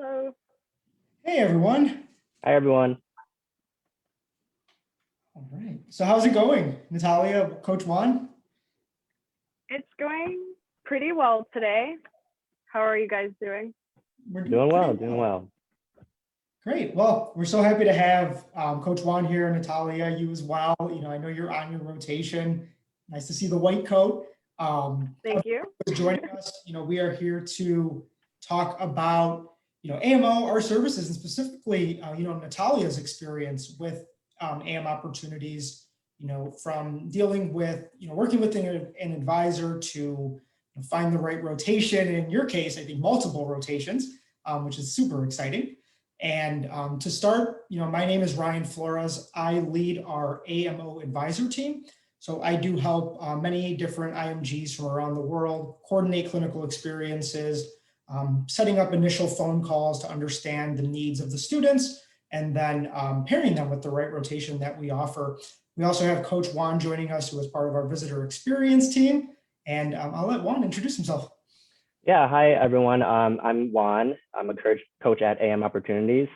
Hello. Hey everyone. Hi, everyone. All right. So how's it going, Natalia, Coach Wanh? It's going pretty well today. How are you guys doing? We're Doing well, pretty doing well. Great. Well, we're so happy to have Coach Wanh here, Natalia, you as well. I know you're on your rotation. Nice to see the white coat. Thank you. Joining us. We are here to talk about, AMO, our services, and specifically, Natalia's experience with AM opportunities, from dealing with, working with an advisor to find the right rotation. In your case, I think multiple rotations, which is super exciting. And to start, my name is Ryan Flores. I lead our AMO advisor team. So I do help many different IMGs from around the world coordinate clinical experiences, setting up initial phone calls to understand the needs of the students, and then pairing them with the right rotation that we offer. We also have Coach Wanh joining us, who is part of our visitor experience team. And I'll let Wanh introduce himself. Yeah, hi, everyone. I'm Wanh. I'm a coach at AM Opportunities.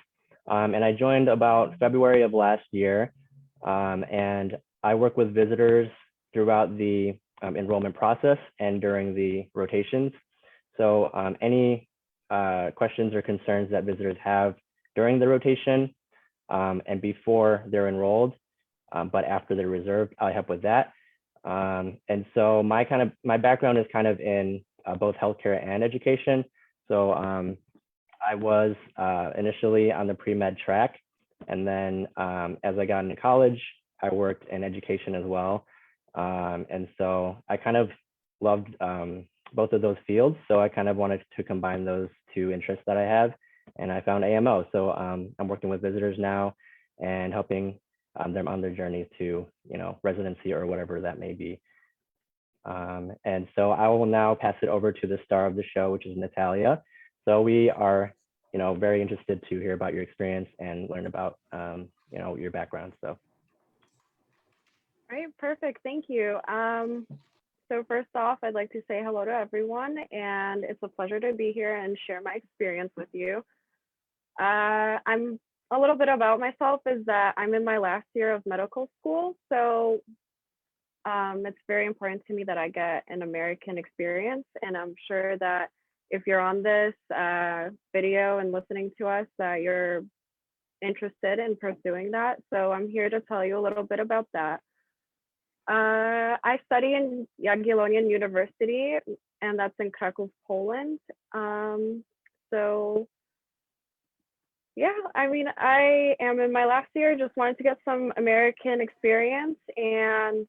And I joined about February of last year. And I work with visitors throughout the enrollment process and during the rotations. So any questions or concerns that visitors have during the rotation and before they're enrolled, but after they're reserved, I help with that. And so my background is kind of in both healthcare and education. So I was initially on the pre-med track, and then as I got into college, I worked in education as well. And so I kind of loved both of those fields. So I kind of wanted to combine those two interests that I have, and I found AMO. So I'm working with visitors now and helping them on their journey to, residency or whatever that may be. And so I will now pass it over to the star of the show, which is Natalia. So we are, very interested to hear about your experience and learn about, your background. So. All right, perfect. Thank you. So first off, I'd like to say hello to everyone, and it's a pleasure to be here and share my experience with you. I'm a little bit about myself is that I'm in my last year of medical school, so it's very important to me that I get an American experience, and I'm sure that if you're on this video and listening to us, that you're interested in pursuing that. So I'm here to tell you a little bit about that. I study in Jagiellonian University, and that's in Kraków, Poland. So yeah, I am in my last year, just wanted to get some American experience, and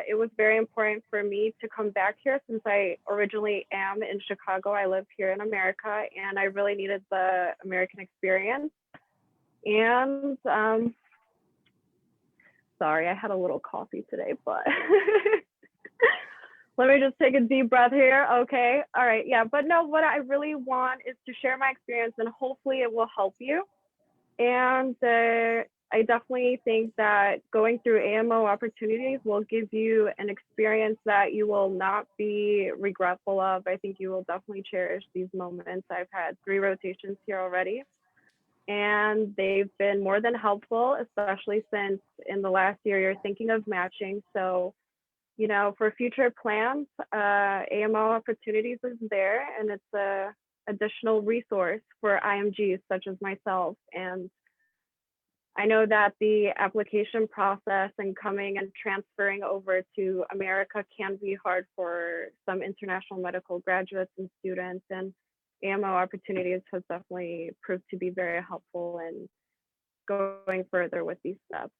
it was very important for me to come back here since I originally am in Chicago. I live here in America, and I really needed the American experience. And sorry, I had a little coffee today, but let me just take a deep breath here. Okay. All right. Yeah. But no, what I really want is to share my experience, and hopefully it will help you. And I definitely think that going through AMO opportunities will give you an experience that you will not be regretful of. I think you will definitely cherish these moments. I've had 3 rotations here already, and they've been more than helpful, especially since in the last year you're thinking of matching. So, for future plans, AMO Opportunities is there, and it's a additional resource for IMGs such as myself. And I know that the application process and coming and transferring over to America can be hard for some international medical graduates and students, and AMO Opportunities has definitely proved to be very helpful in going further with these steps.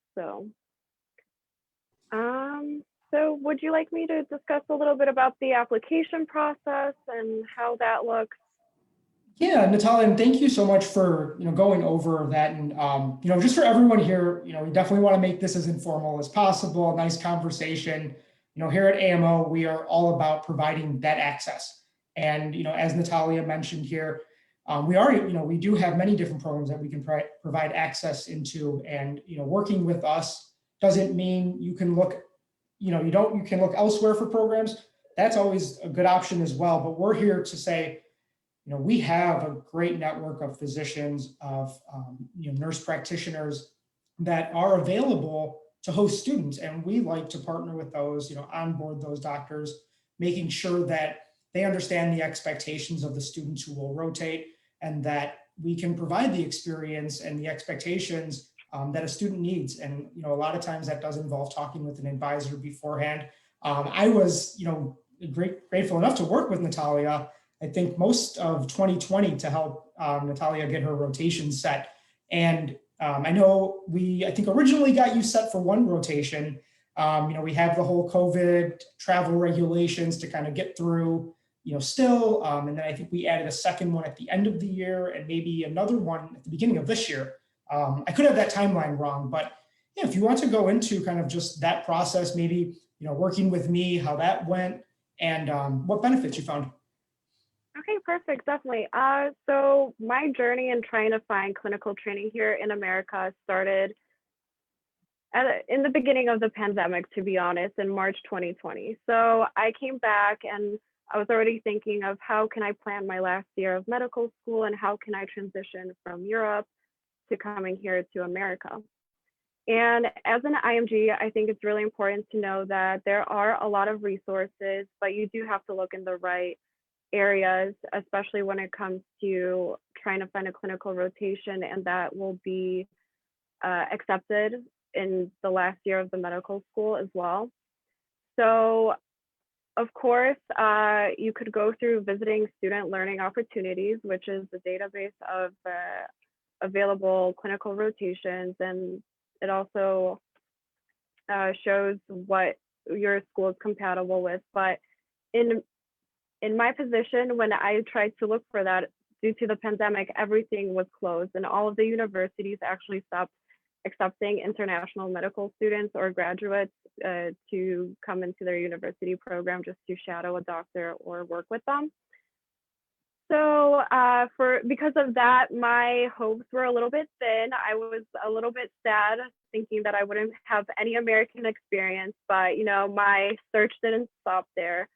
So would you like me to discuss a little bit about the application process and how that looks? Yeah, Natalia, and thank you so much for going over that. And just for everyone here, we definitely want to make this as informal as possible, a nice conversation. Here at AMO, we are all about providing that access. And as Natalia mentioned here, we do have many different programs that we can provide access into. And working with us doesn't mean you can look, you can look elsewhere for programs. That's always a good option as well. But we're here to say, we have a great network of physicians, of nurse practitioners that are available to host students, and we like to partner with those, onboard those doctors, making sure that they understand the expectations of the students who will rotate, and that we can provide the experience and the expectations that a student needs. And a lot of times that does involve talking with an advisor beforehand. I was, grateful enough to work with Natalia, I think most of 2020, to help Natalia get her rotation set. And I know I think originally got you set for one rotation. We have the whole COVID travel regulations to kind of get through, still. And then I think we added a second one at the end of the year, and maybe another one at the beginning of this year. I could have that timeline wrong, but yeah, if you want to go into kind of just that process, maybe, working with me, how that went, and what benefits you found. Okay, perfect, definitely. So my journey in trying to find clinical training here in America started in the beginning of the pandemic, to be honest, in March 2020. So I came back and I was already thinking of how can I plan my last year of medical school and how can I transition from Europe to coming here to America. And as an IMG, I think it's really important to know that there are a lot of resources, but you do have to look in the right areas, especially when it comes to trying to find a clinical rotation, and that will be accepted in the last year of the medical school as well. So of course, you could go through visiting student learning opportunities, which is the database of available clinical rotations, and it also shows what your school is compatible with. But in my position, when I tried to look for that, due to the pandemic, everything was closed, and all of the universities actually stopped accepting international medical students or graduates to come into their university program just to shadow a doctor or work with them. So because of that, my hopes were a little bit thin. I was a little bit sad, thinking that I wouldn't have any American experience, but my search didn't stop there.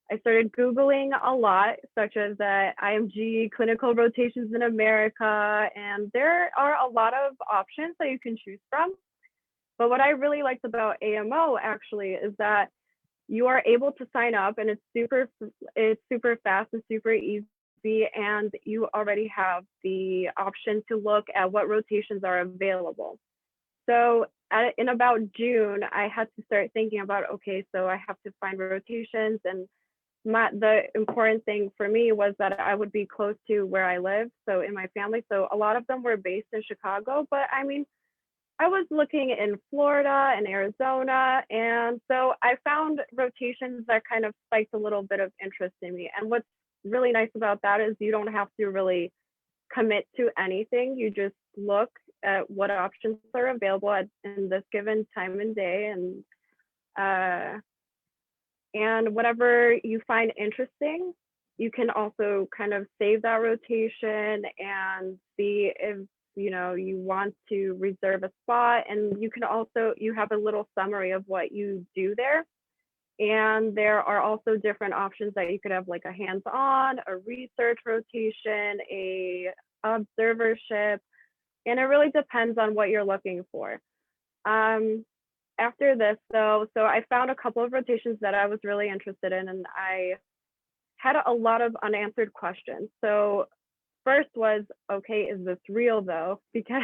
I started Googling a lot, such as IMG clinical rotations in America, and there are a lot of options that you can choose from. But what I really liked about AMO actually is that you are able to sign up, and it's super fast and super easy, and you already have the option to look at what rotations are available. So in about June, I had to start thinking about, okay, so I have to find rotations, and the important thing for me was that I would be close to where I live, so in my family. So a lot of them were based in Chicago, but I mean, I was looking in Florida and Arizona, and so I found rotations that kind of spiked a little bit of interest in me. And what's really nice about that is you don't have to really commit to anything. You just look at what options are available in this given time and day, and whatever you find interesting, you can also kind of save that rotation and see if you want to reserve a spot. And you have a little summary of what you do there. And there are also different options that you could have, like a hands-on, a research rotation, a observership, and it really depends on what you're looking for. After this, so I found a couple of rotations that I was really interested in, and I had a lot of unanswered questions. So first was, okay, is this real though? Because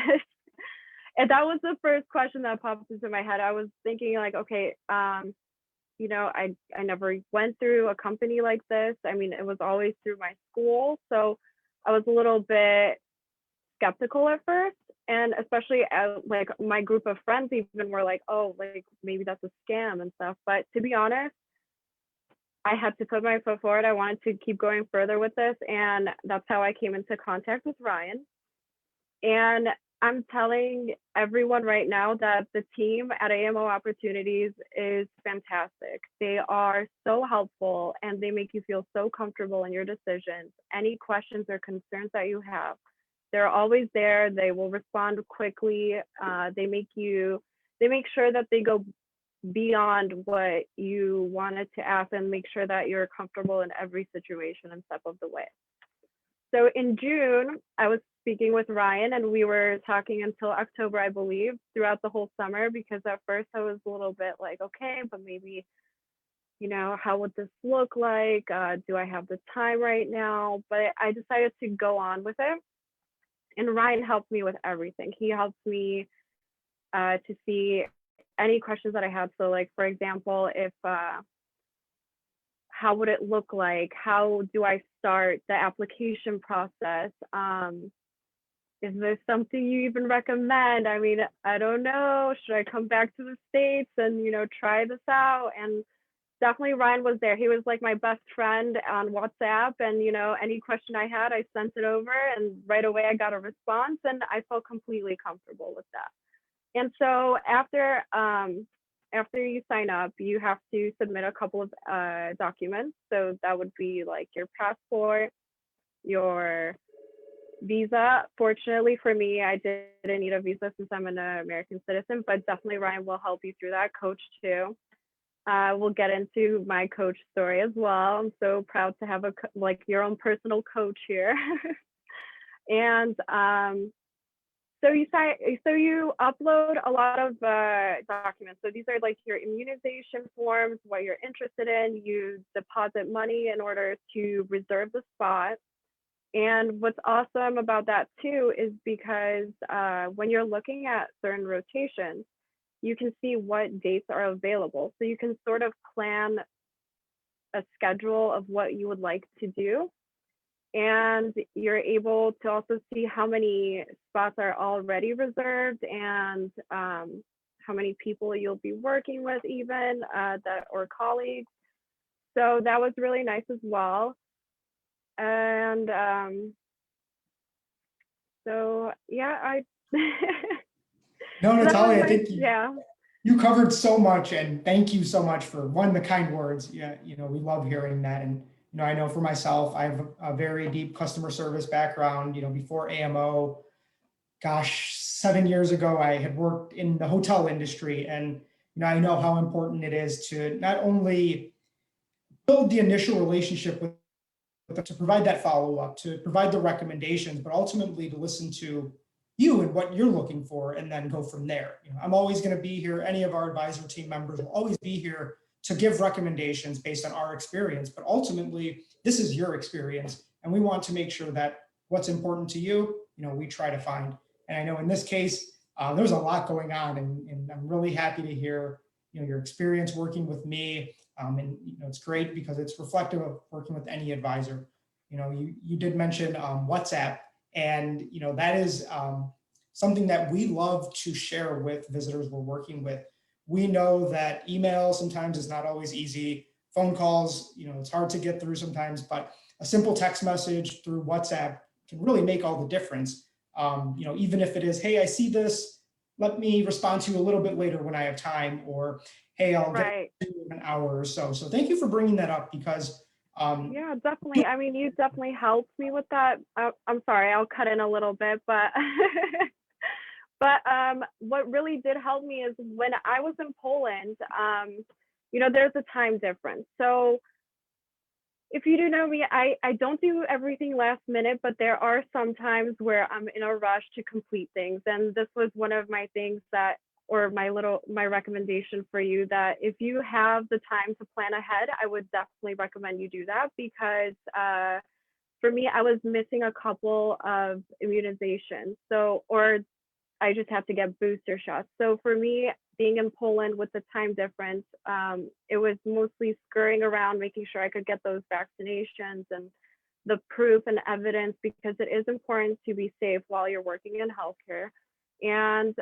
and that was the first question that popped into my head. I was thinking like, okay, I never went through a company like this. I mean, it was always through my school. So I was a little bit skeptical at first. And especially like my group of friends even were like, oh, like maybe that's a scam and stuff. But to be honest, I had to put my foot forward. I wanted to keep going further with this. And that's how I came into contact with Ryan. And I'm telling everyone right now that the team at AMO Opportunities is fantastic. They are so helpful, and they make you feel so comfortable in your decisions. Any questions or concerns that you have, they're always there. They will respond quickly. They make sure that they go beyond what you wanted to ask and make sure that you're comfortable in every situation and step of the way. So in June, I was speaking with Ryan and we were talking until October, I believe, throughout the whole summer, because at first I was a little bit like, okay, but maybe, how would this look like? Do I have the time right now? But I decided to go on with it. And Ryan helped me with everything. He helped me to see any questions that I had. So like, for example, if how would it look like? How do I start the application process? Is this something you even recommend? I mean, I don't know. Should I come back to the States and, try this out? And definitely Ryan was there. He was like my best friend on WhatsApp. And, any question I had, I sent it over and right away I got a response and I felt completely comfortable with that. And so after you sign up, you have to submit a couple of documents. So that would be like your passport, your visa. Fortunately for me, I didn't need a visa since I'm an American citizen, but definitely Ryan will help you through that. Coach too. We'll get into my coach story as well. I'm so proud to have your own personal coach here. And so you upload a lot of documents. So these are like your immunization forms, what you're interested in. You deposit money in order to reserve the spot. And what's awesome about that too is because when you're looking at certain rotations, you can see what dates are available. So you can sort of plan a schedule of what you would like to do. And you're able to also see how many spots are already reserved and how many people you'll be working with even or colleagues. So that was really nice as well. And so yeah, No, so Natalia, I think yeah. you covered so much, and thank you so much for the kind words. Yeah, we love hearing that. And I know for myself, I have a very deep customer service background. Before AMO, gosh, 7 years ago, I had worked in the hotel industry, and I know how important it is to not only build the initial relationship with to provide that follow-up, to provide the recommendations, but ultimately to listen to you and what you're looking for and then go from there. I'm always going to be here. Any of our advisor team members will always be here to give recommendations based on our experience, but ultimately this is your experience and we want to make sure that what's important to you, we try to find. And I know in this case, there's a lot going on, and I'm really happy to hear your experience working with me. And it's great because it's reflective of working with any advisor. You did mention WhatsApp, and that is something that we love to share with visitors we're working with. We know that email sometimes is not always easy. Phone calls, it's hard to get through sometimes, but a simple text message through WhatsApp can really make all the difference. Even if it is, hey, I see this, let me respond to you a little bit later when I have time, or hey, I'll get to you in an hour or so. So thank you for bringing that up because yeah, definitely. I mean, you definitely helped me with that. I'm sorry, I'll cut in a little bit, but what really did help me is when I was in Poland, there's a time difference. So if you do know me, I don't do everything last minute, but there are some times where I'm in a rush to complete things. And this was one of my things or my recommendation for you, that if you have the time to plan ahead, I would definitely recommend you do that, because for me, I was missing a couple of immunizations. Or I just have to get booster shots. So for me, being in Poland with the time difference, it was mostly scurrying around, making sure I could get those vaccinations and the proof and evidence, because it is important to be safe while you're working in healthcare. And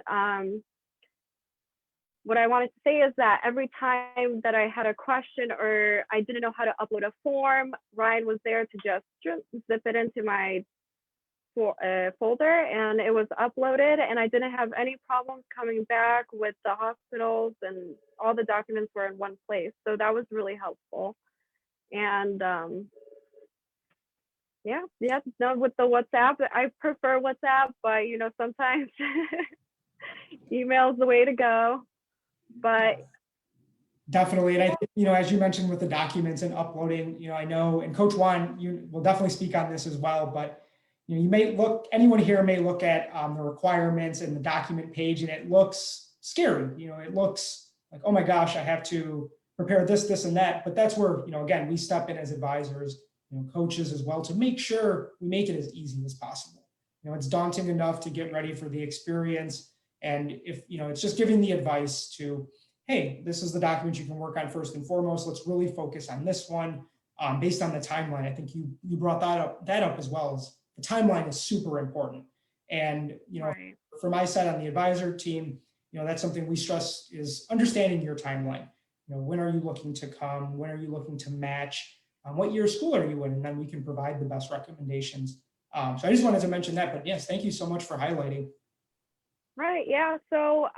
what I wanted to say is that every time that I had a question or I didn't know how to upload a form, Ryan was there to just zip it into my folder and it was uploaded, and I didn't have any problems coming back with the hospitals, and all the documents were in one place. So that was really helpful. And with the WhatsApp, I prefer WhatsApp, but sometimes email is the way to go. But Definitely. And I think, as you mentioned with the documents and uploading, I know, and Coach Wanh, you will definitely speak on this as well, but you may anyone here may look at the requirements and the document page and it looks scary. It looks like, oh my gosh, I have to prepare this, this, and that. But that's where, again, we step in as advisors, coaches as well, to make sure we make it as easy as possible. It's daunting enough to get ready for the experience. And if, it's just giving the advice to, hey, this is the document you can work on first and foremost. Let's really focus on this one based on the timeline. I think you brought that up as well. As the timeline is super important. And, Right. for my side on the advisor team, that's something we stress is understanding your timeline. When are you looking to come? When are you looking to match? What year of school are you in? And then we can provide the best recommendations. So I just wanted to mention that, but yes, thank you so much for highlighting. Right. Yeah. So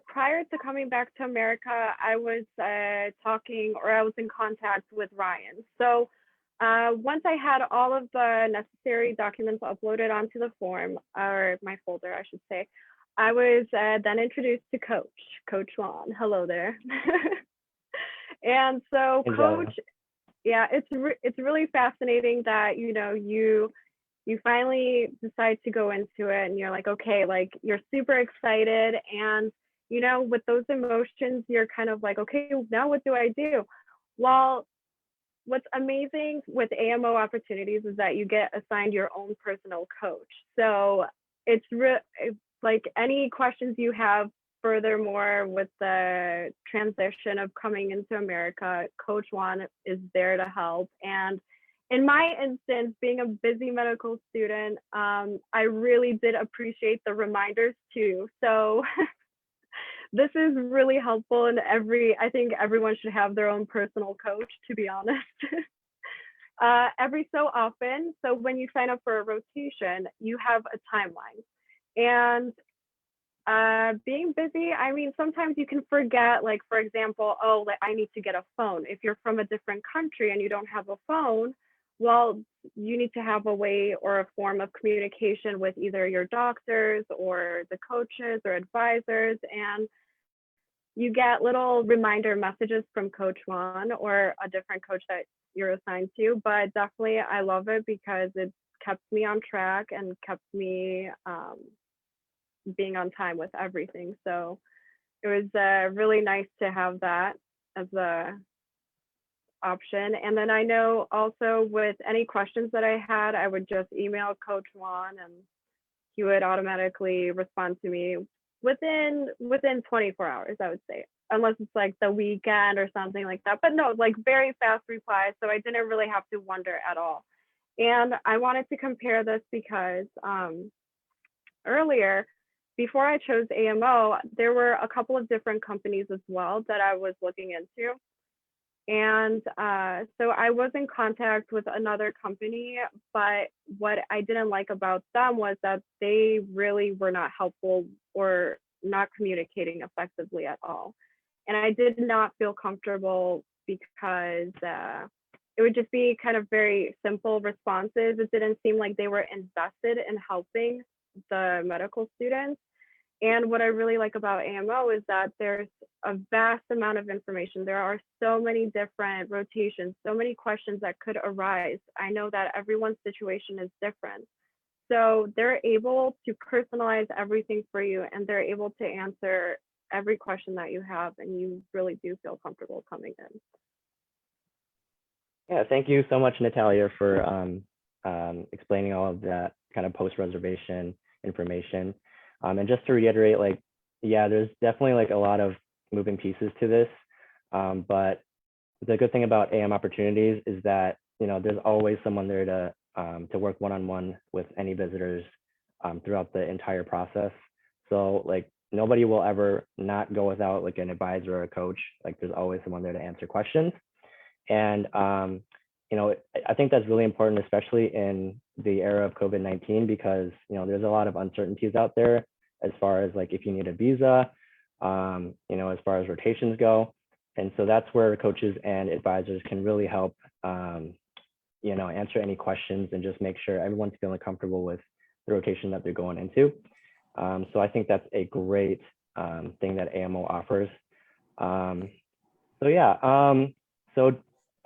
prior to coming back to America, I was I was in contact with Ryan. So once I had all of the necessary documents uploaded onto the form, or my folder, I should say, I was then introduced to Coach Wanh. Hello there. And so Coach, yeah, it's really fascinating that, you finally decide to go into it and you're like, okay, like you're super excited. And, with those emotions, you're kind of like, okay, now what do I do? Well, what's amazing with AMO opportunities is that you get assigned your own personal coach. So it's like any questions you have furthermore with the transition of coming into America, Coach Wanh is there to help. And in my instance, being a busy medical student, I really did appreciate the reminders too. So this is really helpful, and I think everyone should have their own personal coach, to be honest. Every so often, so when you sign up for a rotation, you have a timeline. And being busy, I mean, sometimes you can forget, like, for example, like, I need to get a phone. If you're from a different country and you don't have a phone, well, you need to have a way or a form of communication with either your doctors or the coaches or advisors. And you get little reminder messages from Coach Wanh or a different coach that you're assigned to. But definitely, I love it because it kept me on track and kept me being on time with everything. So it was really nice to have that as a option. And then I know also with any questions that I had, I would just email Coach Wanh and he would automatically respond to me within 24 hours, I would say, unless it's like the weekend or something like that. But no, like very fast replies. So I didn't really have to wonder at all. And I wanted to compare this because earlier, before I chose AMO, there were a couple of different companies as well that I was looking into. And so I was in contact with another company, but what I didn't like about them was that they really were not helpful or not communicating effectively at all. And I did not feel comfortable because it would just be kind of very simple responses. It didn't seem like they were invested in helping the medical students. And what I really like about AMO is that there's a vast amount of information. There are so many different rotations, so many questions that could arise. I know that everyone's situation is different. So they're able to personalize everything for you and they're able to answer every question that you have, and you really do feel comfortable coming in. Yeah, thank you so much, Natalia, for explaining all of that kind of post-reservation information. And just to reiterate, like, yeah, there's definitely like a lot of moving pieces to this. But the good thing about AM opportunities is that, there's always someone there to work one-on-one with any visitors throughout the entire process. So like nobody will ever not go without like an advisor or a coach. Like there's always someone there to answer questions. And, I think that's really important, especially in the era of COVID-19, because, there's a lot of uncertainties out there as far as like if you need a visa, as far as rotations go. And so that's where coaches and advisors can really help, answer any questions and just make sure everyone's feeling comfortable with the rotation that they're going into. So I think that's a great thing that AMO offers. So yeah,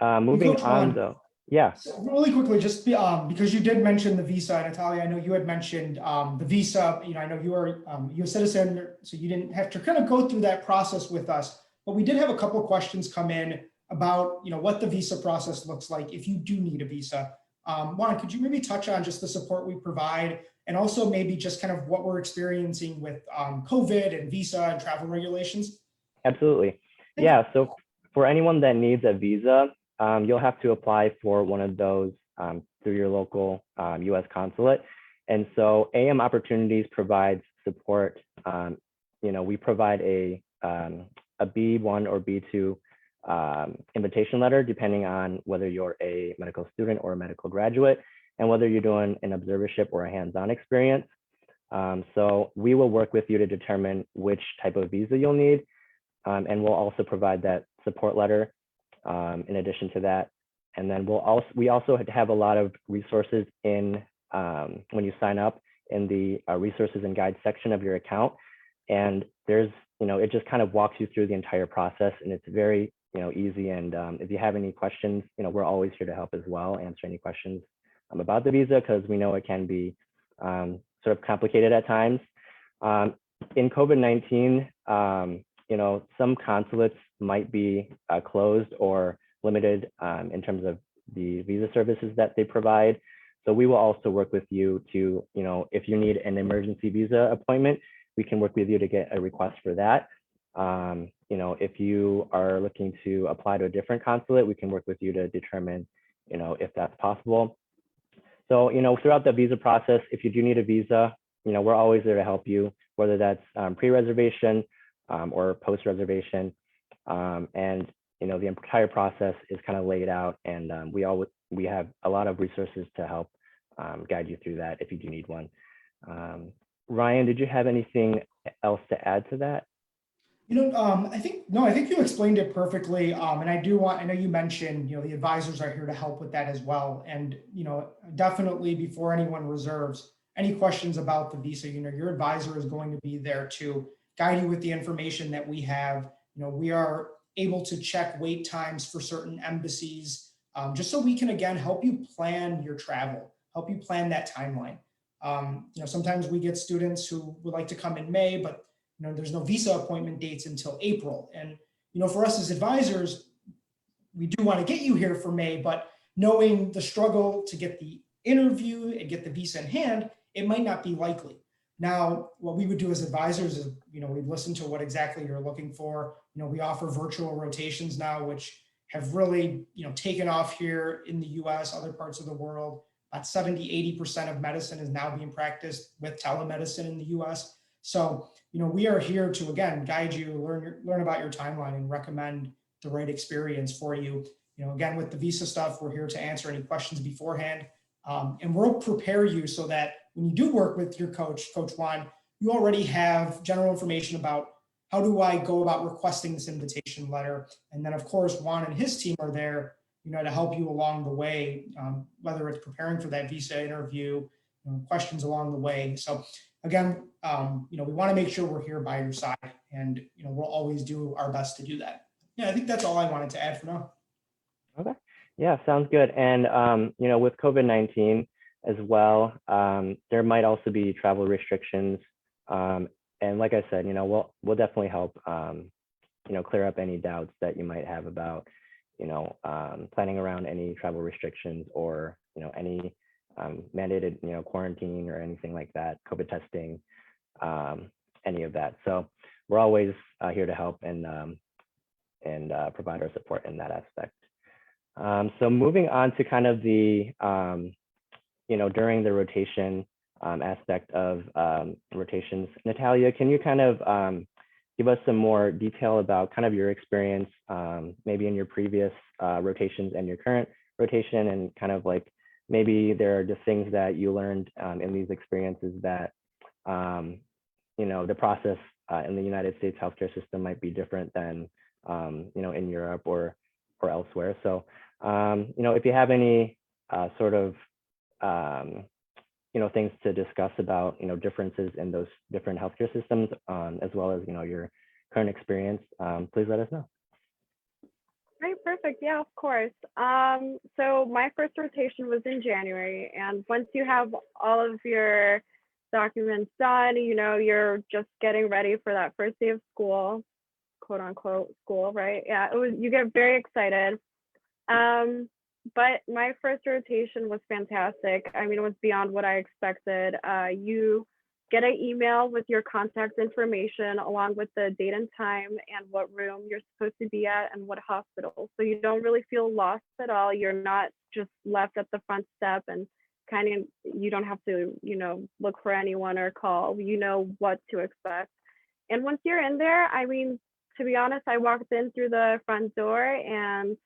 moving Coach on Wanh, though. Yeah, so really quickly, just because you did mention the visa, Natalia, I know you had mentioned the visa. You know, I know you are you're a citizen, so you didn't have to kind of go through that process with us. But we did have a couple of questions come in about what the visa process looks like if you do need a visa. Juan, could you maybe touch on just the support we provide, and also maybe just kind of what we're experiencing with COVID and visa and travel regulations? absolutely. Yeah, so for anyone that needs a visa, you'll have to apply for one of those through your local U.S. consulate. And so AM Opportunities provides support. We provide a B1 or B2 invitation letter, depending on whether you're a medical student or a medical graduate, and whether you're doing an observership or a hands-on experience. So we will work with you to determine which type of visa you'll need. And we'll also provide that support letter in addition to that. And then we also have a lot of resources in when you sign up in the resources and guides section of your account. And there's, it just kind of walks you through the entire process, and it's very, easy. And if you have any questions, we're always here to help as well, answer any questions about the visa, because we know it can be sort of complicated at times. In COVID-19, some consulates might be closed or limited in terms of the visa services that they provide. So we will also work with you to, if you need an emergency visa appointment, we can work with you to get a request for that. If you are looking to apply to a different consulate, we can work with you to determine, if that's possible. So, throughout the visa process, if you do need a visa, we're always there to help you, whether that's pre-reservation or post-reservation. And, the entire process is kind of laid out, and we have a lot of resources to help guide you through that if you do need one. Ryan, did you have anything else to add to that? I think you explained it perfectly. And I know you mentioned, the advisors are here to help with that as well. And, definitely before anyone reserves any questions about the visa, your advisor is going to be there to guide you with the information that we have. We are able to check wait times for certain embassies, just so we can, again, help you plan your travel, help you plan that timeline. Sometimes we get students who would like to come in May, but there's no visa appointment dates until April. And, for us as advisors, we do want to get you here for May, but knowing the struggle to get the interview and get the visa in hand, it might not be likely. Now, what we would do as advisors is, we'd listen to what exactly you're looking for. We offer virtual rotations now, which have really, taken off here in the US, other parts of the world. About 70–80% of medicine is now being practiced with telemedicine in the US. So, we are here to, again, guide you, learn about your timeline and recommend the right experience for you. Again, with the visa stuff, we're here to answer any questions beforehand. And we'll prepare you so that when you do work with your Coach Wanh, you already have general information about how do I go about requesting this invitation letter. And then, of course, Juan and his team are there, to help you along the way, whether it's preparing for that visa interview, questions along the way. So again, we want to make sure we're here by your side, and we'll always do our best to do that. Yeah, I think that's all I wanted to add for now. Okay. Yeah, sounds good. And with COVID-19 as well, there might also be travel restrictions. And like I said, we'll definitely help clear up any doubts that you might have about planning around any travel restrictions or any mandated quarantine or anything like that, COVID testing, any of that. So we're always here to help and provide our support in that aspect. So moving on to kind of the during the rotation aspect of rotations, Natalia, can you kind of give us some more detail about kind of your experience, maybe in your previous rotations and your current rotation, and kind of like maybe there are just things that you learned in these experiences that the process in the United States healthcare system might be different than in Europe or elsewhere. So if you have any sort of things to discuss about differences in those different healthcare systems, as well as your current experience, please let us know. Right, perfect. Yeah, of course. So my first rotation was in January, and once you have all of your documents done, you're just getting ready for that first day of school, quote unquote school, right? Yeah, you get very excited. But my first rotation was fantastic. I mean, it was beyond what I expected. You get an email with your contact information along with the date and time and what room you're supposed to be at and what hospital. So you don't really feel lost at all. You're not just left at the front step and you don't have to, look for anyone or call. You know what to expect. And once you're in there, I mean, to be honest, I walked in through the front door and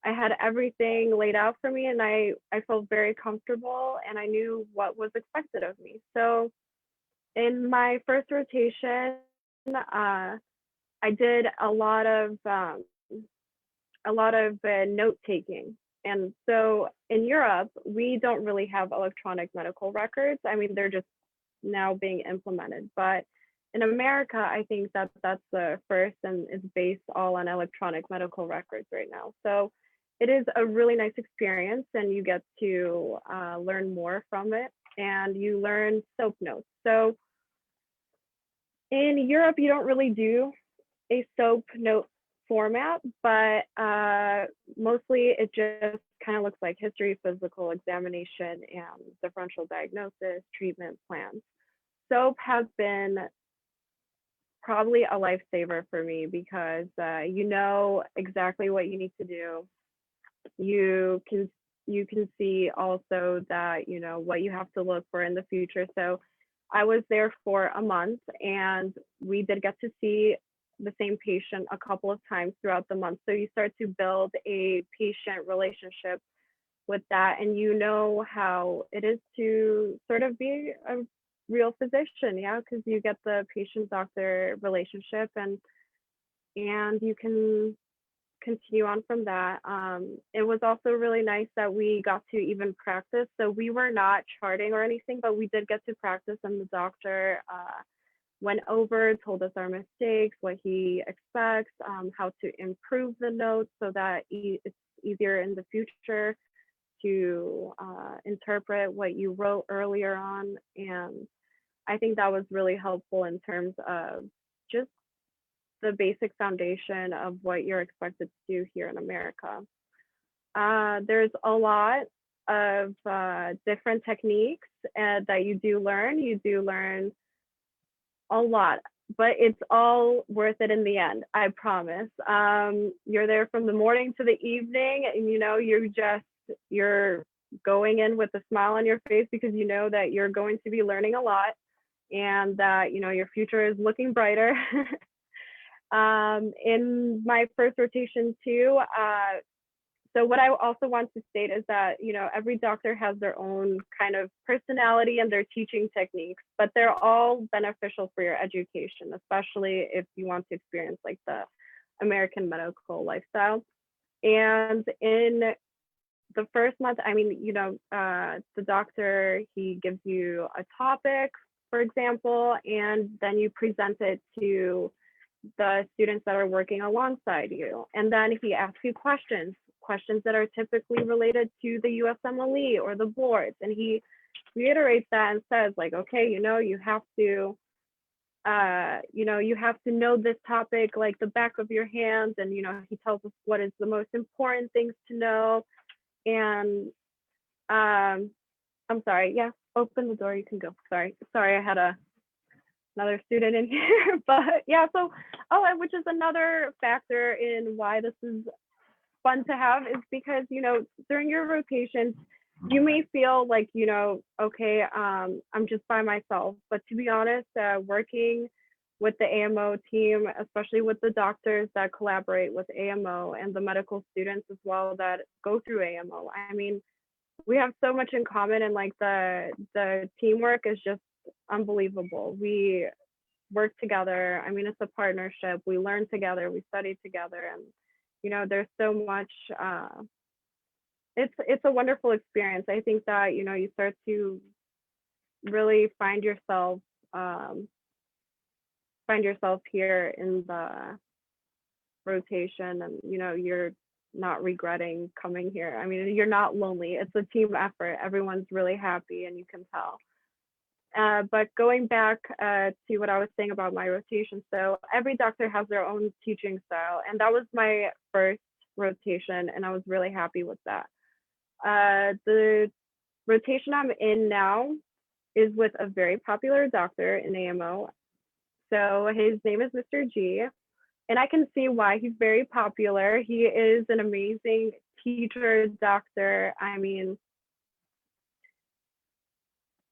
I had everything laid out for me, and I felt very comfortable and I knew what was expected of me. So in my first rotation, I did a lot of note taking. And so in Europe, we don't really have electronic medical records. I mean, they're just now being implemented. But in America, I think that that's the first and is based all on electronic medical records right now. So it is a really nice experience, and you get to learn more from it, and you learn SOAP notes. So in Europe, you don't really do a SOAP note format, but mostly it just kind of looks like history, physical examination, and differential diagnosis, treatment plans. SOAP has been probably a lifesaver for me because you know exactly what you need to do. You can see also that what you have to look for in the future. So I was there for a month, and we did get to see the same patient a couple of times throughout the month. So you start to build a patient relationship with that, and you know how it is to sort of be a real physician, yeah, because you get the patient doctor relationship, and you can continue on from that. It was also really nice that we got to even practice. So we were not charting or anything, but we did get to practice, and the doctor went over, told us our mistakes, what he expects, how to improve the notes so that it's easier in the future to interpret what you wrote earlier on. And I think that was really helpful in terms of just the basic foundation of what you're expected to do here in America. There's a lot of different techniques that you do learn. You do learn a lot, but it's all worth it in the end, I promise. You're there from the morning to the evening, and you're going in with a smile on your face because you know that you're going to be learning a lot, and that your future is looking brighter. In my first rotation too, so what I also want to state is that every doctor has their own kind of personality and their teaching techniques, but they're all beneficial for your education, especially if you want to experience like the American medical lifestyle. And in the first month, I mean, the doctor, he gives you a topic, for example, and then you present it to the students that are working alongside you. And then he asks you questions that are typically related to the USMLE or the boards. And he reiterates that and says like, okay, you have to, you have to know this topic like the back of your hands. And, he tells us what is the most important things to know. And I'm sorry, yeah, open the door, you can go. Sorry, I had another student in here, but yeah, so, which is another factor in why this is fun to have is because, during your rotations, you may feel like, okay, I'm just by myself, but to be honest, working with the AMO team, especially with the doctors that collaborate with AMO and the medical students as well that go through AMO, I mean, we have so much in common, and like the teamwork is just unbelievable. We work together. I mean, it's a partnership. We learn together, we study together, and there's so much. It's a wonderful experience. I think that you start to really find yourself here in the rotation, and you're not regretting coming here. I mean, you're not lonely. It's a team effort. Everyone's really happy, and you can tell. But going back to what I was saying about my rotation, so every doctor has their own teaching style, and that was my first rotation, and I was really happy with that. The rotation I'm in now is with a very popular doctor in AMO. So his name is Mr. G, and I can see why he's very popular. He is an amazing teacher, doctor. I mean,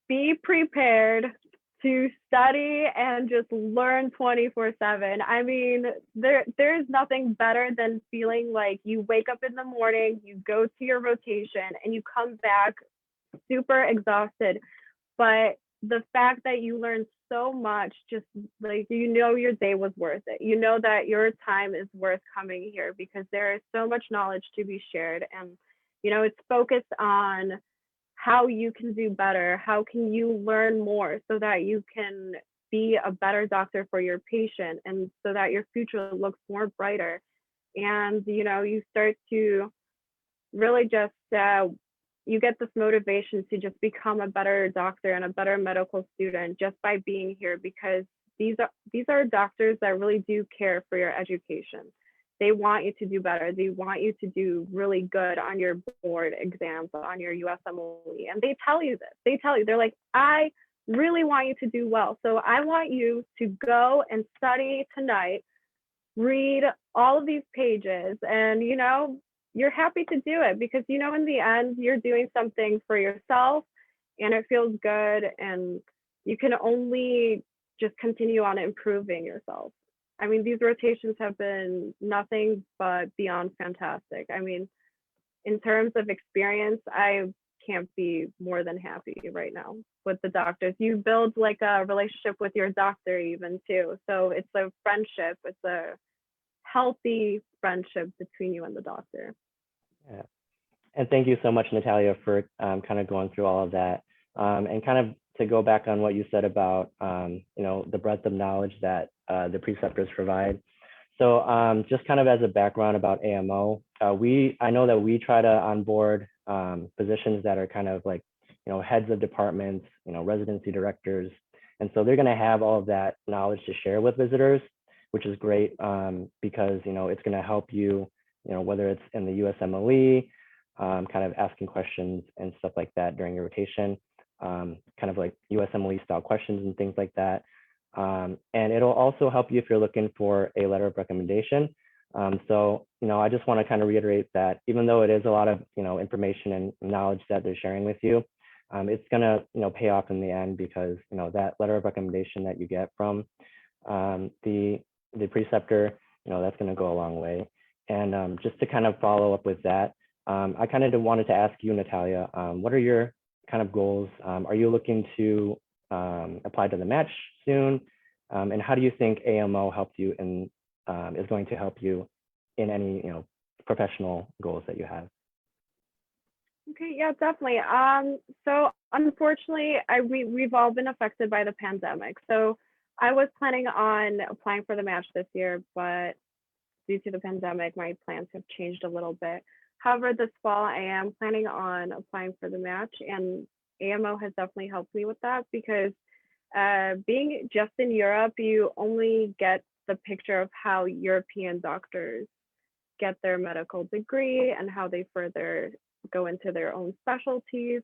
be prepared to study and just learn 24/7. I mean, there's nothing better than feeling like you wake up in the morning, you go to your rotation, and you come back super exhausted. But the fact that you learn so much, just like, you know, your day was worth it. You know that your time is worth coming here because there is so much knowledge to be shared. And, you know, it's focused on how you can do better, how can you learn more so that you can be a better doctor for your patient and so that your future looks more brighter. And, you know, you start to really just you get this motivation to just become a better doctor and a better medical student just by being here, because these are doctors that really do care for your education. They want you to do better. They want you to do really good on your board exams, on your USMLE. And they tell you this. They're like, I really want you to do well. So I want you to go and study tonight, read all of these pages, and, you know, you're happy to do it because, you know, in the end, you're doing something for yourself and it feels good, and you can only just continue on improving yourself. I mean, these rotations have been nothing but beyond fantastic. I mean, in terms of experience, I can't be more than happy right now with the doctors. You build like a relationship with your doctor even too. So it's a friendship. It's a healthy friendship between you and the doctor. Yeah. And thank you so much, Natalia, for kind of going through all of that. And kind of to go back on what you said about, you know, the breadth of knowledge that the preceptors provide. So just kind of as a background about AMO, I know that we try to onboard positions that are kind of like, you know, heads of departments, you know, residency directors. And so they're going to have all of that knowledge to share with visitors, which is great because, you know, it's going to help you, you know, whether it's in the USMLE, kind of asking questions and stuff like that during your rotation, kind of like USMLE style questions and things like that. And it'll also help you if you're looking for a letter of recommendation. So, you know, I just want to kind of reiterate that even though it is a lot of, you know, information and knowledge that they're sharing with you, it's going to, you know, pay off in the end because, you know, that letter of recommendation that you get from the preceptor, you know, that's going to go a long way. And just to kind of follow up with that, I kind of wanted to ask you, Natalia, what are your kind of goals? Are you looking to apply to the match soon? And how do you think AMO helped you and is going to help you in any, you know, professional goals that you have? Okay, yeah, definitely. So unfortunately, we've all been affected by the pandemic. So I was planning on applying for the match this year, but due to the pandemic, my plans have changed a little bit. However, this fall, I am planning on applying for the match, and AMO has definitely helped me with that because being just in Europe, you only get the picture of how European doctors get their medical degree and how they further go into their own specialties.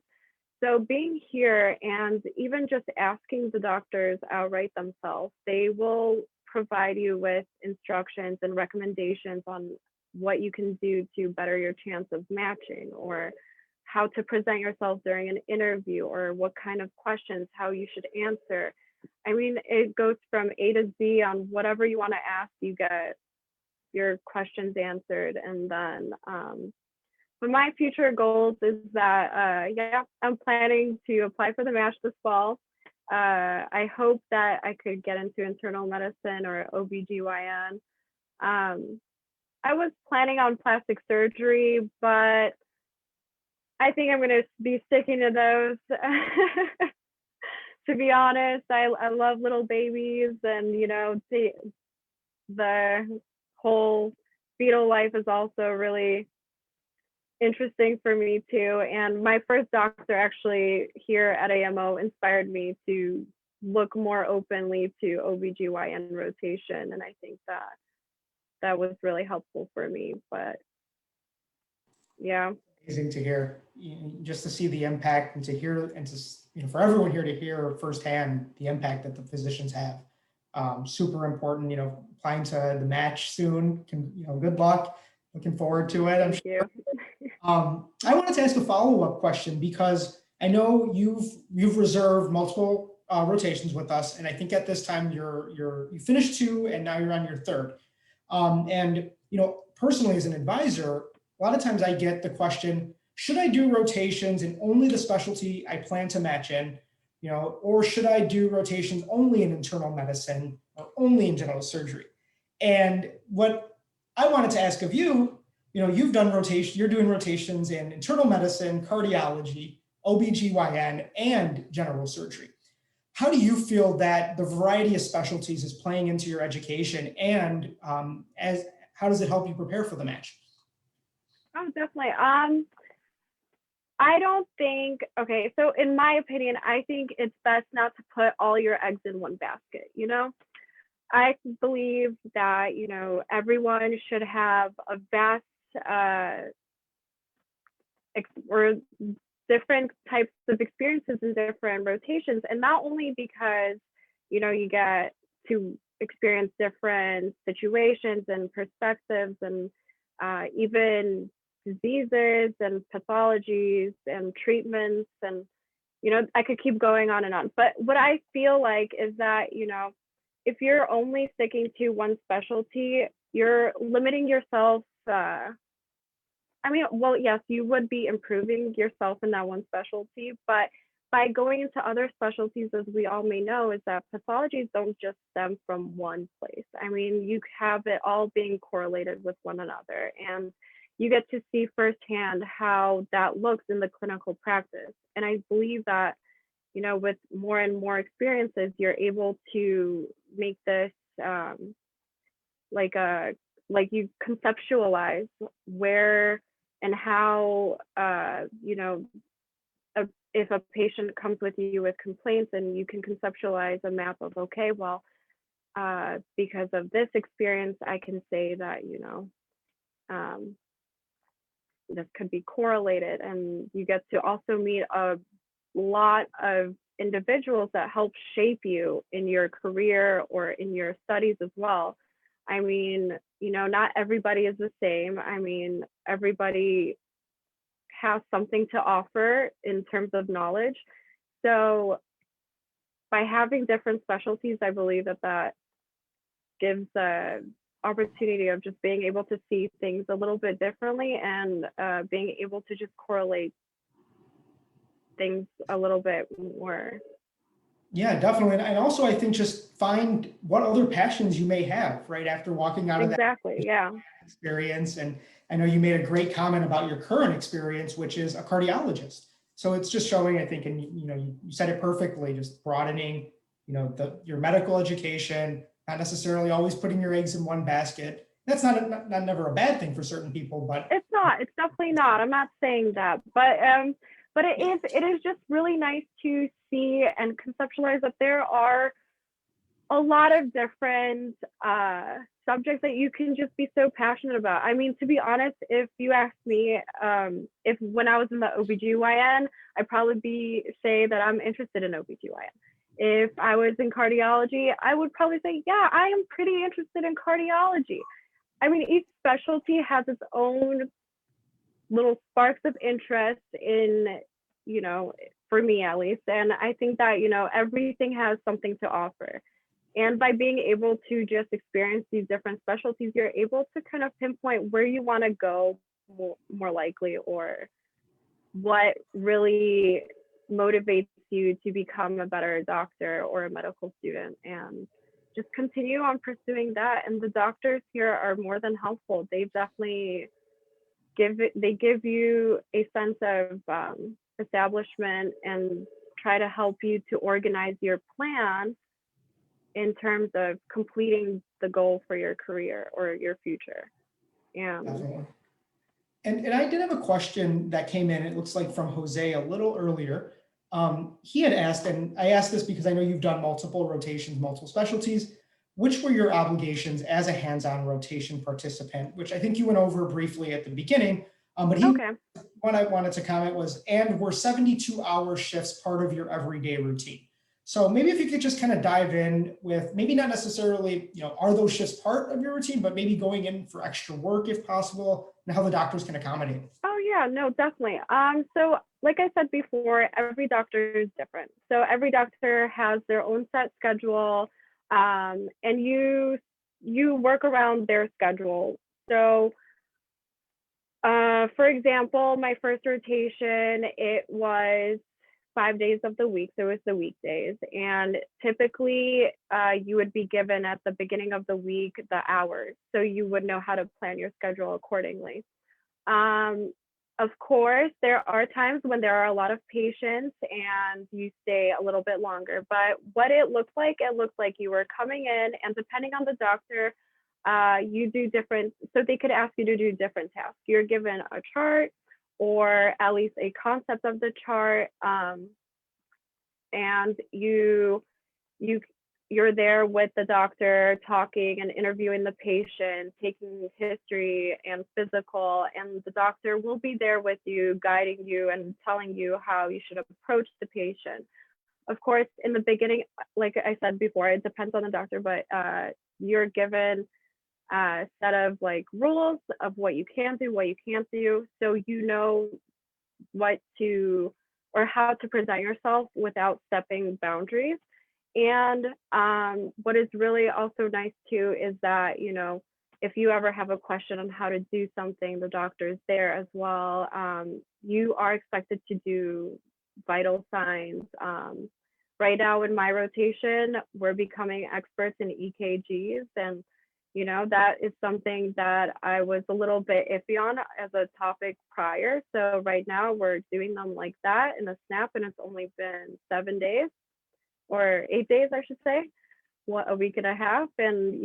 So being here and even just asking the doctors outright themselves, they will provide you with instructions and recommendations on what you can do to better your chance of matching, or how to present yourself during an interview, or what kind of questions, how you should answer. I mean, it goes from A to Z on whatever you want to ask, you get your questions answered. And then, but my future goals is that, yeah, I'm planning to apply for the match this fall. I hope that I could get into internal medicine or OBGYN. I was planning on plastic surgery, but I think I'm going to be sticking to those. To be honest, I love little babies, and, you know, the whole fetal life is also really interesting for me too. And my first doctor actually here at AMO inspired me to look more openly to OBGYN rotation. And I think that that was really helpful for me. But yeah. Amazing to hear, just to see the impact and to hear and to, for everyone here to hear firsthand the impact that the physicians have. Super important, applying to the match soon. Good luck. Looking forward to it. Thank you. I wanted to ask a follow-up question because I know you've reserved multiple rotations with us, and I think at this time you finished 2 and now you're on your 3rd. And personally as an advisor, a lot of times I get the question, should I do rotations in only the specialty I plan to match in, or should I do rotations only in internal medicine or only in general surgery? And what I wanted to ask of you, you've done rotation, you're doing rotations in internal medicine, cardiology, OBGYN, and general surgery. How do you feel that the variety of specialties is playing into your education, and how does it help you prepare for the match? Oh, definitely. I don't think, okay, so in my opinion, I think it's best not to put all your eggs in one basket, I believe that, everyone should have a vast or different types of experiences in different rotations. And not only because, you get to experience different situations and perspectives and even diseases and pathologies and treatments, and I could keep going on and on. But what I feel like is that if you're only sticking to one specialty, you're limiting yourself. Well, yes, you would be improving yourself in that one specialty, but by going into other specialties, as we all may know, is that pathologies don't just stem from one place. You have it all being correlated with one another, and you get to see firsthand how that looks in the clinical practice. And I believe that, with more and more experiences, you're able to make this like you conceptualize where and how, if a patient comes with you with complaints, and you can conceptualize a map of, okay, well, because of this experience, I can say that, this could be correlated. And you get to also meet a lot of individuals that help shape you in your career or in your studies as well. Not everybody is the same. Everybody has something to offer in terms of knowledge. So by having different specialties, I believe that gives a opportunity of just being able to see things a little bit differently, and being able to just correlate things a little bit more. Yeah, definitely. And also, I think just find what other passions you may have right after walking out of that experience. And I know you made a great comment about your current experience, which is a cardiologist. So it's just showing, I think, and you said it perfectly, just broadening, your medical education, not necessarily always putting your eggs in one basket. That's not never a bad thing for certain people, but it's not. It's definitely not. I'm not saying that, but it is just really nice to see and conceptualize that there are a lot of different subjects that you can just be so passionate about. To be honest, if you ask me, if when I was in the OBGYN, I'd probably say that I'm interested in OBGYN. If I was in cardiology, I would probably say, yeah, I am pretty interested in cardiology. Each specialty has its own little sparks of interest in, for me at least. And I think that, everything has something to offer. And by being able to just experience these different specialties, you're able to kind of pinpoint where you want to go more likely, or what really motivates you to become a better doctor or a medical student, and just continue on pursuing that. And the doctors here are more than helpful. They definitely give you a sense of establishment, and try to help you to organize your plan in terms of completing the goal for your career or your future. And Definitely. And I did have a question that came in, it looks like from Jose a little earlier. He had asked, and I asked this because I know you've done multiple rotations, multiple specialties. Which were your obligations as a hands-on rotation participant, which I think you went over briefly at the beginning. But okay. what I wanted to comment was, and were 72-hour shifts part of your everyday routine? So maybe if you could just kind of dive in with maybe not necessarily, are those shifts part of your routine, but maybe going in for extra work if possible, and how the doctors can accommodate. Oh yeah, no, definitely. So like I said before, every doctor is different. So every doctor has their own set schedule, and you work around their schedule. So for example, my first rotation, it was 5 days of the week, so it was the weekdays. And typically you would be given at the beginning of the week the hours, so you would know how to plan your schedule accordingly. Of course, there are times when there are a lot of patients and you stay a little bit longer, but what it looks like you were coming in, and depending on the doctor, you do different, so they could ask you to do different tasks. You're given a chart or at least a concept of the chart, and you're there with the doctor talking and interviewing the patient, taking history and physical, and the doctor will be there with you, guiding you and telling you how you should approach the patient. Of course, in the beginning, like I said before, it depends on the doctor, but you're given a set of like rules of what you can do, what you can't do, so you know what to or how to present yourself without stepping boundaries. And what is really also nice too is that, if you ever have a question on how to do something, the doctor is there as well. You are expected to do vital signs. Right now in my rotation, we're becoming experts in EKGs, and that is something that I was a little bit iffy on as a topic prior. So right now we're doing them like that in a snap, and it's only been 7 days. Or 8 days, I should say, a week and a half. And,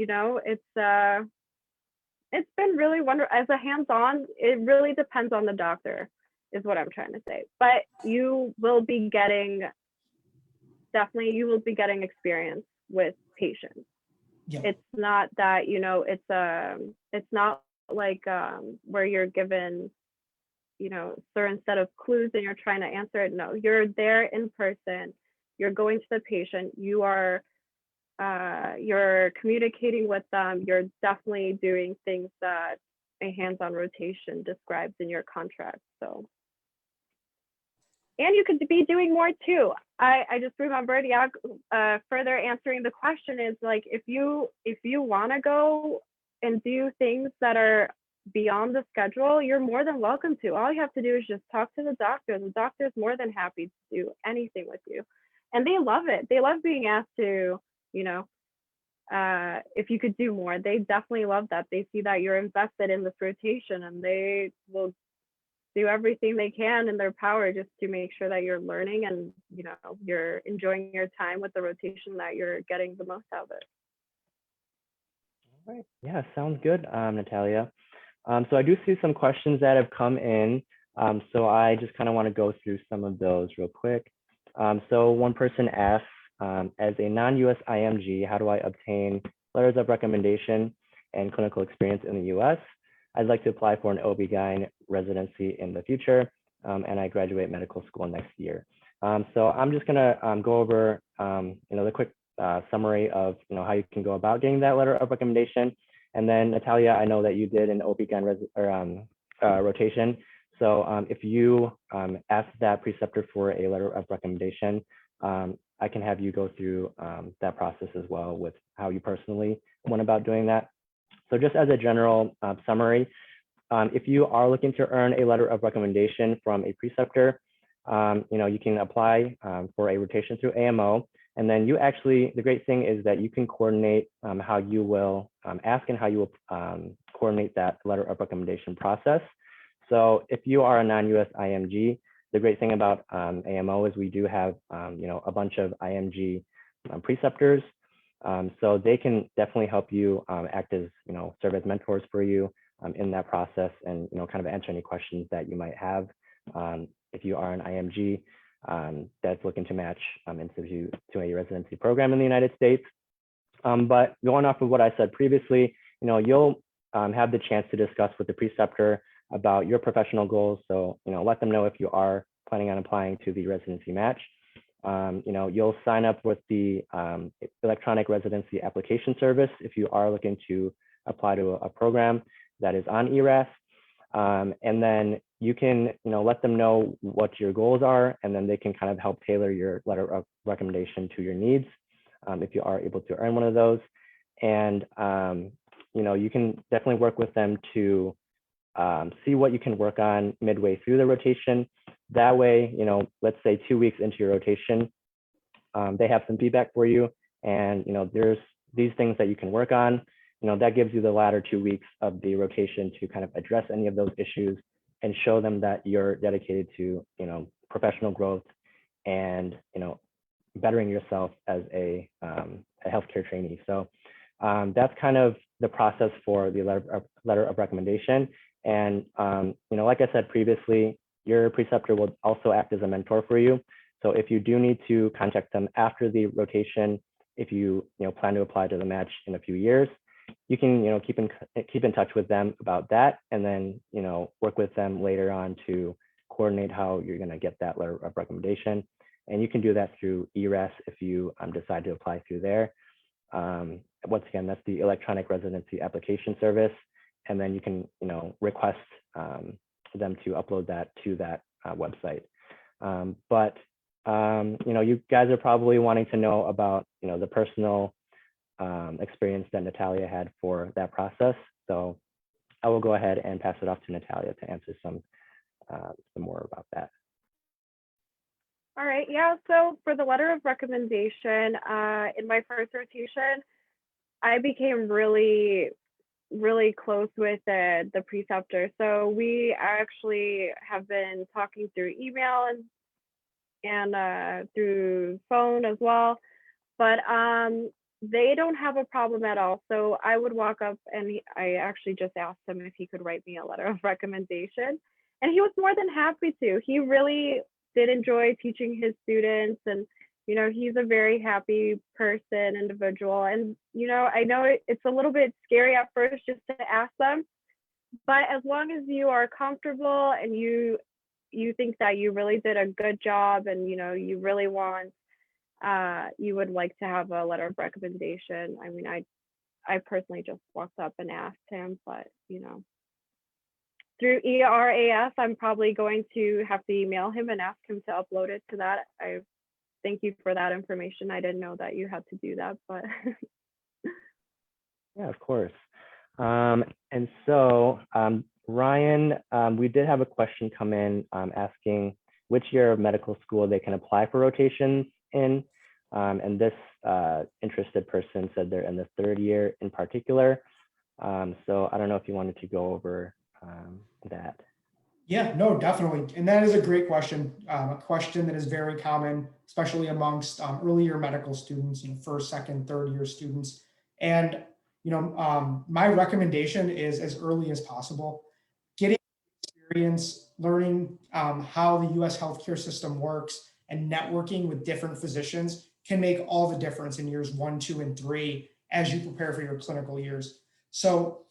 it's been really wonderful. As a hands-on, it really depends on the doctor, is what I'm trying to say. But you will be getting experience with patients. Yeah. It's not that, it's not like where you're given, certain set of clues and you're trying to answer it. No, you're there in person. You're going to the patient, you're communicating with them, you're definitely doing things that a hands-on rotation describes in your contract. So, and you could be doing more too. I just remembered, further answering the question is like, if you want to go and do things that are beyond the schedule, you're more than welcome to. All you have to do is just talk to the doctor. The doctor is more than happy to do anything with you. And they love it. They love being asked to, if you could do more. They definitely love that. They see that you're invested in this rotation, and they will do everything they can in their power just to make sure that you're learning and, you're enjoying your time with the rotation, that you're getting the most out of it. All right. Yeah, sounds good, Natalia. So I do see some questions that have come in. So I just kind of want to go through some of those real quick. So one person asks, as a non-US IMG, how do I obtain letters of recommendation and clinical experience in the US? I'd like to apply for an OB-GYN residency in the future, and I graduate medical school next year. So I'm just gonna go over, the quick summary of, how you can go about getting that letter of recommendation. And then Natalia, I know that you did an OB-GYN rotation. So if you ask that preceptor for a letter of recommendation, I can have you go through that process as well with how you personally went about doing that. So just as a general summary, if you are looking to earn a letter of recommendation from a preceptor, you can apply for a rotation through AMO. And then the great thing is that you can coordinate how you will ask and how you will coordinate that letter of recommendation process. So if you are a non-US IMG, the great thing about AMO is we do have, a bunch of IMG preceptors. So they can definitely help you act as, serve as mentors for you in that process, and kind of answer any questions that you might have if you are an IMG that's looking to match into to a residency program in the United States. But going off of what I said previously, you'll have the chance to discuss with the preceptor about your professional goals. So, let them know if you are planning on applying to the residency match. You'll sign up with the electronic residency application service if you are looking to apply to a program that is on ERAS. And then you can, let them know what your goals are, and then they can kind of help tailor your letter of recommendation to your needs if you are able to earn one of those. And, you can definitely work with them to see what you can work on midway through the rotation. That way, let's say 2 weeks into your rotation, they have some feedback for you, and there's these things that you can work on. That gives you the latter 2 weeks of the rotation to kind of address any of those issues and show them that you're dedicated to professional growth and bettering yourself as a healthcare trainee. So that's kind of the process for the letter of recommendation. And like I said previously, your preceptor will also act as a mentor for you. So if you do need to contact them after the rotation, if you plan to apply to the match in a few years, you can keep in touch with them about that, and then work with them later on to coordinate how you're going to get that letter of recommendation. And you can do that through ERAS if you decide to apply through there. Once again, that's the electronic residency application service, and then you can request them to upload that to that website. But you guys are probably wanting to know about the personal experience that Natalia had for that process. So I will go ahead and pass it off to Natalia to answer some more about that. All right, yeah, so for the letter of recommendation, in my first rotation, I became really close with the preceptor. So we actually have been talking through email and through phone as well, but they don't have a problem at all. So I would walk up and I actually just asked him if he could write me a letter of recommendation, and he was more than happy to. He really did enjoy teaching his students, and he's a very happy person, individual. And I know it's a little bit scary at first just to ask them, but as long as you are comfortable and you think that you really did a good job, and you really want you would like to have a letter of recommendation. I mean, I personally just walked up and asked him, but through ERAS, I'm probably going to have to email him and ask him to upload it to that. I thank you for that information. I didn't know that you had to do that, but yeah, of course. And so Ryan, we did have a question come in asking which year of medical school they can apply for rotations in. And this interested person said they're in the third year in particular. So I don't know if you wanted to go over that. Yeah, no, definitely. And that is a great question, a question that is very common, especially amongst earlier medical students, first, second, third year students. And, my recommendation is as early as possible, getting experience, learning how the US healthcare system works, and networking with different physicians can make all the difference in years 1, 2, and 3 as you prepare for your clinical years. So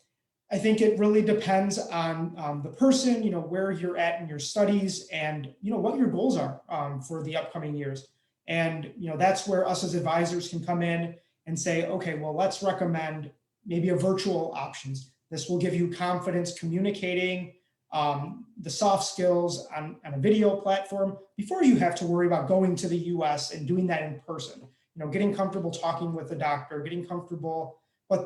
I think it really depends on the person, where you're at in your studies, and what your goals are for the upcoming years. And that's where us as advisors can come in and say, okay, well, let's recommend maybe a virtual options. This will give you confidence communicating the soft skills on a video platform before you have to worry about going to the US and doing that in person. Getting comfortable talking with the doctor, getting comfortable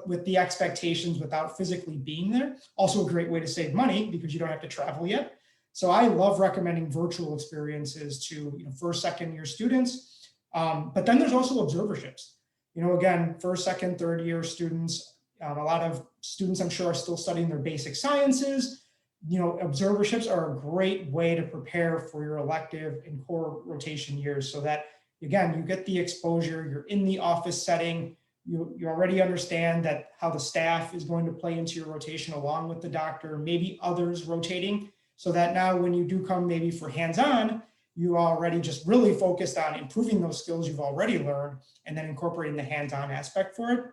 with the expectations without physically being there. Also a great way to save money because you don't have to travel yet. So I love recommending virtual experiences to first, second year students. But then there's also observerships. Again, first, second, third year students, a lot of students I'm sure are still studying their basic sciences. Observerships are a great way to prepare for your elective and core rotation years so that, again, you get the exposure, you're in the office setting, you already understand that how the staff is going to play into your rotation along with the doctor, maybe others rotating, so that now when you do come maybe for hands-on, you already just really focused on improving those skills you've already learned and then incorporating the hands-on aspect for it.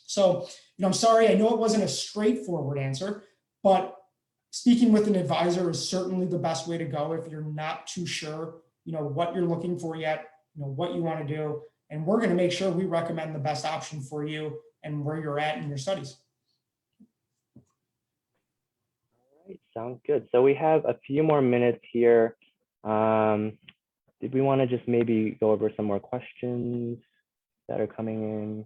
So, I'm sorry, I know it wasn't a straightforward answer, but speaking with an advisor is certainly the best way to go if you're not too sure, what you're looking for yet, what you want to do. And we're going to make sure we recommend the best option for you and where you're at in your studies. All right, sounds good. So we have a few more minutes here. Did we want to just maybe go over some more questions that are coming in?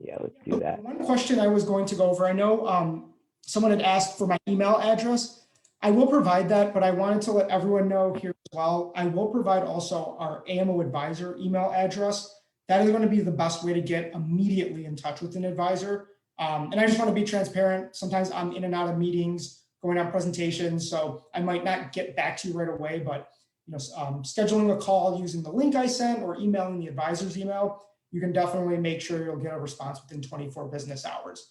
Yeah, let's do that. One question I was going to go over, I know someone had asked for my email address. I will provide that, but I wanted to let everyone know here as well. I will provide also our AMO advisor email address. That is going to be the best way to get immediately in touch with an advisor. And I just want to be transparent. Sometimes I'm in and out of meetings, going on presentations, so I might not get back to you right away, but scheduling a call using the link I sent or emailing the advisor's email, you can definitely make sure you'll get a response within 24 business hours.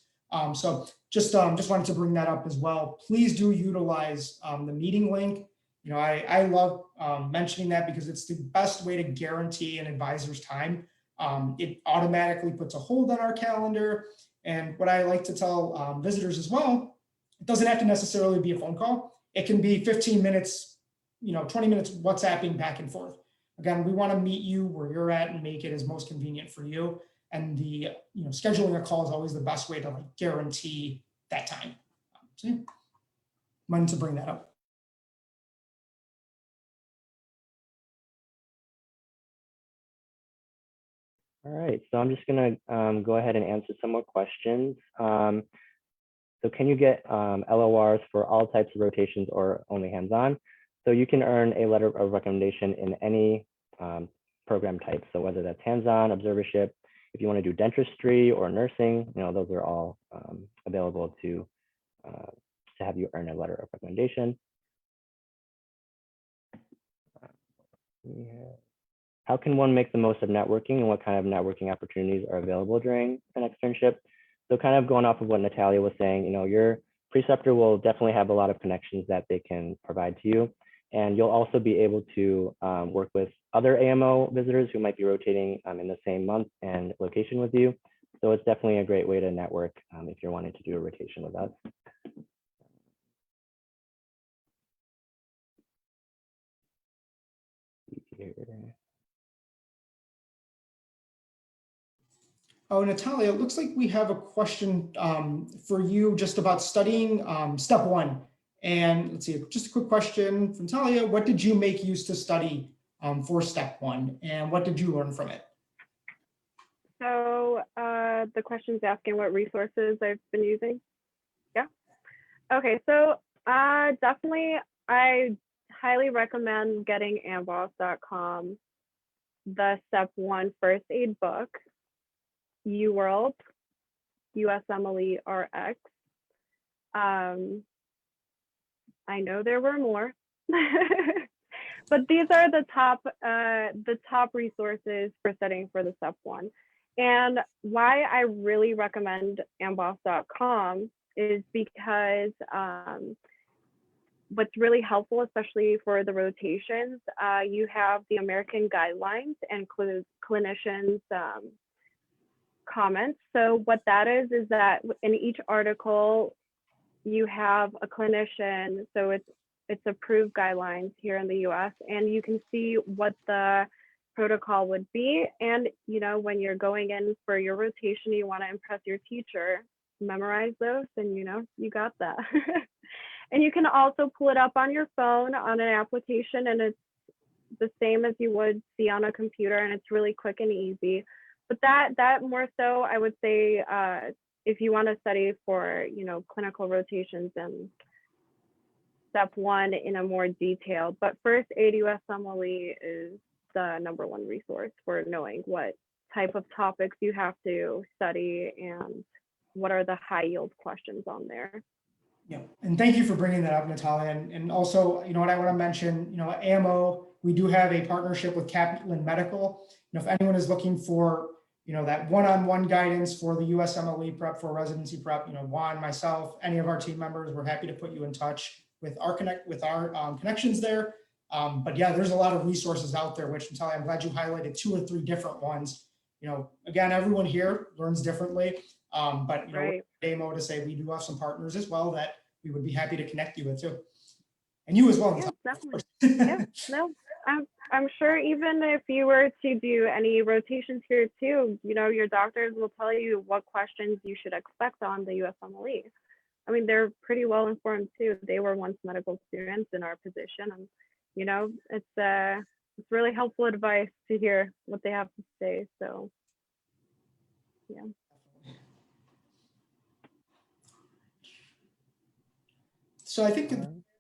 So just wanted to bring that up as well. Please do utilize the meeting link. I love mentioning that because it's the best way to guarantee an advisor's time. It automatically puts a hold on our calendar. And what I like to tell visitors as well, it doesn't have to necessarily be a phone call. It can be 15 minutes, 20 minutes WhatsApping back and forth. Again, we want to meet you where you're at and make it as most convenient for you. And the scheduling a call is always the best way to guarantee that time. So yeah, wanted to bring that up. All right, so I'm just gonna go ahead and answer some more questions. So can you get LORs for all types of rotations or only hands-on? So you can earn a letter of recommendation in any program type. So whether that's hands-on, observership, if you want to do dentistry or nursing, those are all available to have you earn a letter of recommendation. How can one make the most of networking, and what kind of networking opportunities are available during an externship? So kind of going off of what Natalia was saying, your preceptor will definitely have a lot of connections that they can provide to you. And you'll also be able to work with other AMO visitors who might be rotating in the same month and location with you. So it's definitely a great way to network if you're wanting to do a rotation with us. Oh, Natalia, it looks like we have a question for you just about studying step one. And let's see, just a quick question from Natalia. What did you make use to study for step one, and what did you learn from it? So the question's asking what resources I've been using. Yeah. Okay, so definitely I highly recommend getting amboss.com, the step one first aid book, UWorld, USMLE RX. I know there were more, but these are the top resources for studying for the step one. And why I really recommend amboss.com is because what's really helpful, especially for the rotations, you have the American guidelines and clinicians' comments. So what that is that in each article, you have a clinician, so it's approved guidelines here in the US, and you can see what the protocol would be. And when you're going in for your rotation, you want to impress your teacher, memorize those, and you got that. And you can also pull it up on your phone on an application, and it's the same as you would see on a computer, and it's really quick and easy. But that more so, I would say, if you want to study for clinical rotations and step one in a more detailed, but first aid USMLE is the #1 resource for knowing what type of topics you have to study and what are the high yield questions on there. Yeah, and thank you for bringing that up, Natalia. And also, what I want to mention, at AMO, we do have a partnership with Kaplan Medical. If anyone is looking for, that one-on-one guidance for the USMLE prep, for residency prep, Juan, myself, any of our team members, we're happy to put you in touch with our connections there. But yeah, there's a lot of resources out there, which Natalia, I'm glad you highlighted 2 or 3 different ones. Again, everyone here learns differently. But Right. AMO to say we do have some partners as well that we would be happy to connect you with too. And you as well. Yeah, Natalia, definitely. Yeah, no, I'm sure even if you were to do any rotations here too, your doctors will tell you what questions you should expect on the USMLE. I mean, they're pretty well informed too. They were once medical students in our position, and it's really helpful advice to hear what they have to say. So, yeah. So I think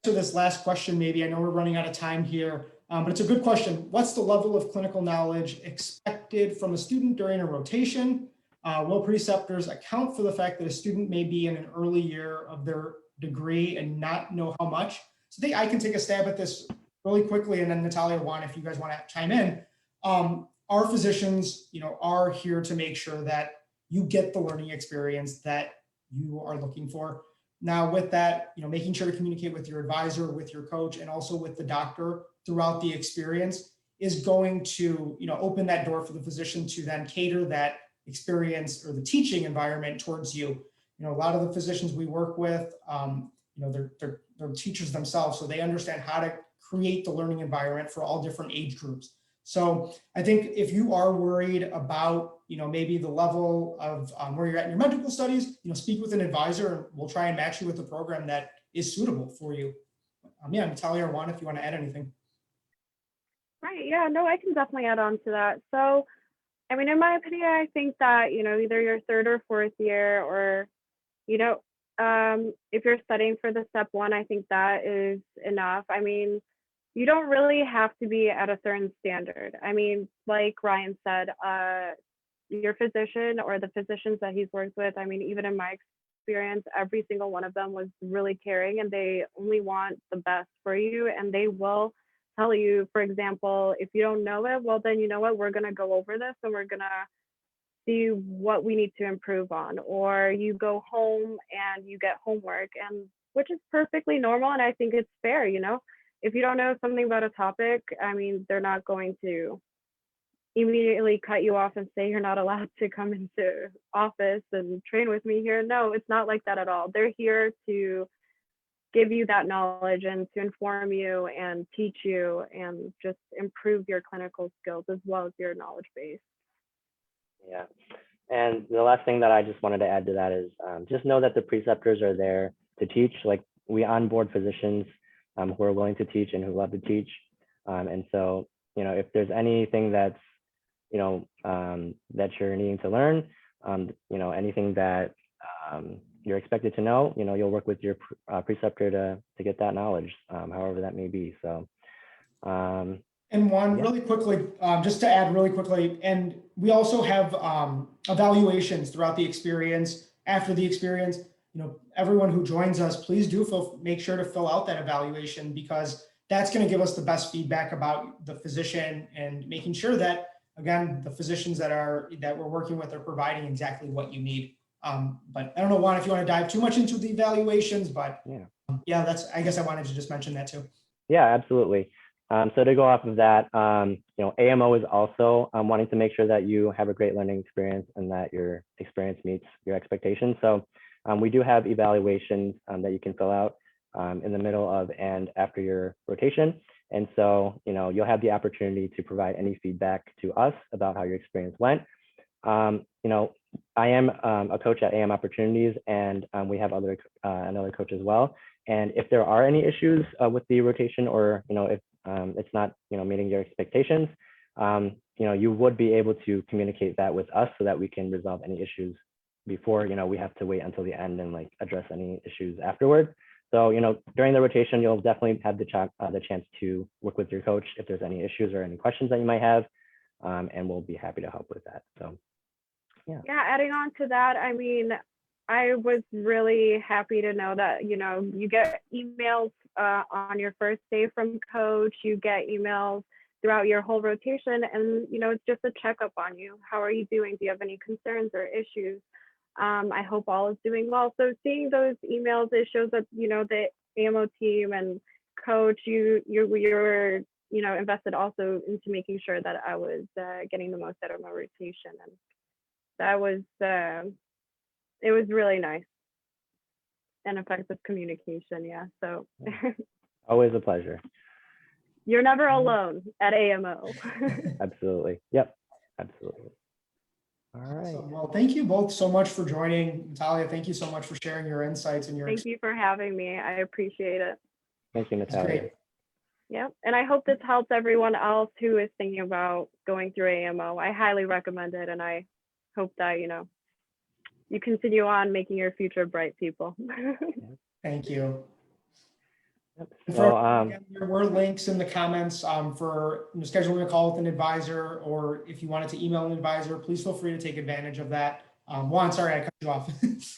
to this last question, maybe, I know we're running out of time here, but it's a good question. What's the level of clinical knowledge expected from a student during a rotation? Will preceptors account for the fact that a student may be in an early year of their degree and not know how much? So I think I can take a stab at this really quickly, and then Natalia, Juan, if you guys want to chime in. Our physicians, are here to make sure that you get the learning experience that you are looking for. Now, with that, making sure to communicate with your advisor, with your coach, and also with the doctor throughout the experience is going to, open that door for the physician to then cater that experience or the teaching environment towards you. A lot of the physicians we work with, they're teachers themselves, so they understand how to create the learning environment for all different age groups. So I think if you are worried about, maybe the level of where you're at in your medical studies, speak with an advisor, and we'll try and match you with a program that is suitable for you. Yeah, Natalia or Juan, if you want to add anything. Right. Yeah, no, I can definitely add on to that. So, I mean, in my opinion, I think that, either your 3rd or 4th year, or, if you're studying for the step 1, I think that is enough. I mean, you don't really have to be at a certain standard. I mean, like Ryan said, your physician or the physicians that he's worked with, I mean, even in my experience, every single one of them was really caring, and they only want the best for you, and they will tell you, for example, if you don't know it, well, then you know what, we're going to go over this and we're going to see what we need to improve on. Or you go home and you get homework, and which is perfectly normal, and I think it's fair. If you don't know something about a topic, I mean, they're not going to immediately cut you off and say you're not allowed to come into office and train with me here. No, it's not like that at all. They're here to give you that knowledge and to inform you and teach you and just improve your clinical skills as well as your knowledge base. Yeah. And the last thing that I just wanted to add to that is just know that the preceptors are there to teach. Like, we onboard physicians who are willing to teach and who love to teach. And so, if there's anything that's, that you're needing to learn, anything that you're expected to know, you'll work with your preceptor to get that knowledge, however that may be. So, and one really quickly, just to add really quickly, and we also have evaluations throughout the experience. After the experience, everyone who joins us, please do make sure to fill out that evaluation, because that's going to give us the best feedback about the physician and making sure that, again, the physicians that we're working with are providing exactly what you need. But I don't know, Juan, if you want to dive too much into the evaluations, but yeah, I guess I wanted to just mention that too. Yeah, absolutely. So to go off of that, AMO is also wanting to make sure that you have a great learning experience and that your experience meets your expectations. So we do have evaluations that you can fill out in the middle of and after your rotation. And so, you'll have the opportunity to provide any feedback to us about how your experience went. I am a coach at AM Opportunities, and we have another coach as well. And if there are any issues with the rotation, or if it's not meeting your expectations, you would be able to communicate that with us so that we can resolve any issues before we have to wait until the end and address any issues afterwards. So during the rotation, you'll definitely have the chance to work with your coach if there's any issues or any questions that you might have, and we'll be happy to help with that. So yeah. Adding on to that, I mean, I was really happy to know that, you get emails on your first day from coach, you get emails throughout your whole rotation. And, it's just a checkup on you. How are you doing? Do you have any concerns or issues? I hope all is doing well. So seeing those emails, it shows that, the AMO team and coach, you're invested also into making sure that I was getting the most out of my rotation. And that was, it was really nice and effective communication. Yeah. So Always a pleasure. you're never alone at AMO. Absolutely. Yep. Absolutely. All right. Awesome. Well, thank you both so much for joining. Natalia, thank you so much for sharing your insights and your Thank you for having me. I appreciate it. Thank you, Natalia. Yeah. And I hope this helps everyone else who is thinking about going through AMO. I highly recommend it. And I hope that, you continue on making your future bright, people. Thank you. Yep. And So, again, there were links in the comments for scheduling a call with an advisor, or if you wanted to email an advisor, please feel free to take advantage of that. Juan, sorry, I cut you off.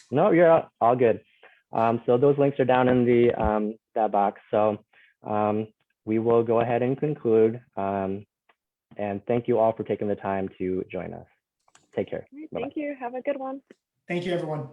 no, you're all good. So those links are down in the that box. So we will go ahead and conclude. And thank you all for taking the time to join us. Take care. Thank you. Have a good one. Thank you, everyone.